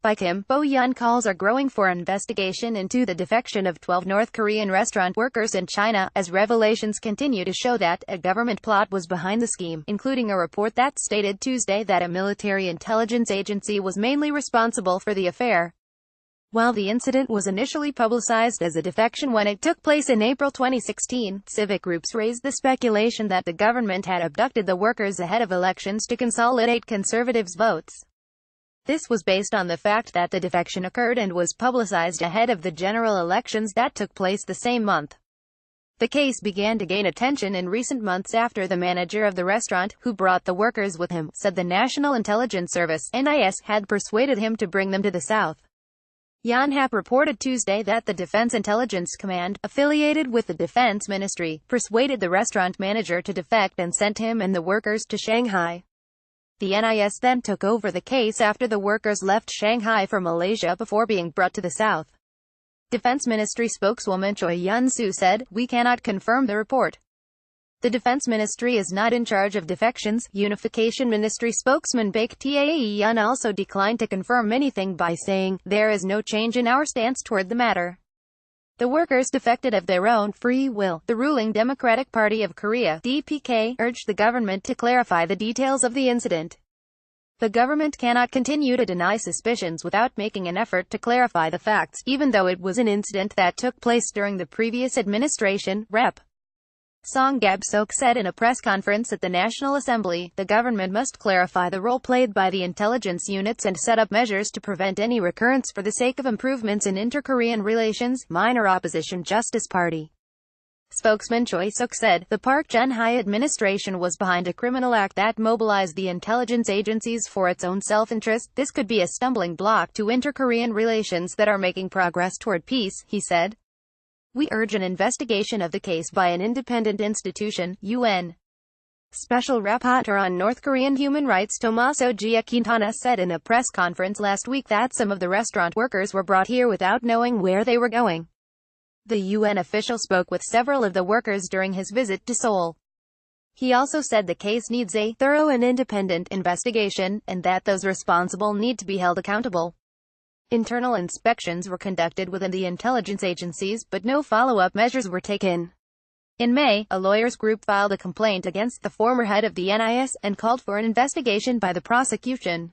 by Kim Bo-yeon, calls are growing for investigation into the defection of 12 North Korean restaurant workers in China, as revelations continue to show that a government plot was behind the scheme, including a report that stated Tuesday that a military intelligence agency was mainly responsible for the affair. While the incident was initially publicized as a defection when it took place in April 2016, civic groups raised the speculation that the government had abducted the workers ahead of elections to consolidate conservatives' votes. This was based on the fact that the defection occurred and was publicized ahead of the general elections that took place the same month. The case began to gain attention in recent months after the manager of the restaurant, who brought the workers with him, said the National Intelligence Service (NIS) had persuaded him to bring them to the south. Yonhap reported Tuesday that the Defense Intelligence Command, affiliated with the Defense Ministry, persuaded the restaurant manager to defect and sent him and the workers to Shanghai. The NIS then took over the case after the workers left Shanghai for Malaysia before being brought to the south. Defense Ministry spokeswoman Choi Yun-soo said, "We cannot confirm the report. The Defense Ministry is not in charge of defections." Unification Ministry spokesman Baek Tae-yeon also declined to confirm anything by saying, "There is no change in our stance toward the matter. The workers defected of their own free will." The ruling Democratic Party of Korea (DPK) urged the government to clarify the details of the incident. The government cannot continue to deny suspicions without making an effort to clarify the facts, even though it was an incident that took place during the previous administration, Rep. Song Gab-sok said in a press conference at the National Assembly. The government must clarify the role played by the intelligence units and set up measures to prevent any recurrence for the sake of improvements in inter-Korean relations. Minor Opposition Justice Party spokesman Choi Suk said, "The Park Geun-hye administration was behind a criminal act that mobilized the intelligence agencies for its own self-interest. This could be a stumbling block to inter-Korean relations that are making progress toward peace," he said. "We urge an investigation of the case by an independent institution." UN Special Rapporteur on North Korean Human Rights Tommaso Giaquintana said in a press conference last week that some of the restaurant workers were brought here without knowing where they were going. The UN official spoke with several of the workers during his visit to Seoul. He also said the case needs a thorough and independent investigation, and that those responsible need to be held accountable. Internal inspections were conducted within the intelligence agencies, but no follow-up measures were taken. In May, a lawyers group filed a complaint against the former head of the NIS, and called for an investigation by the prosecution.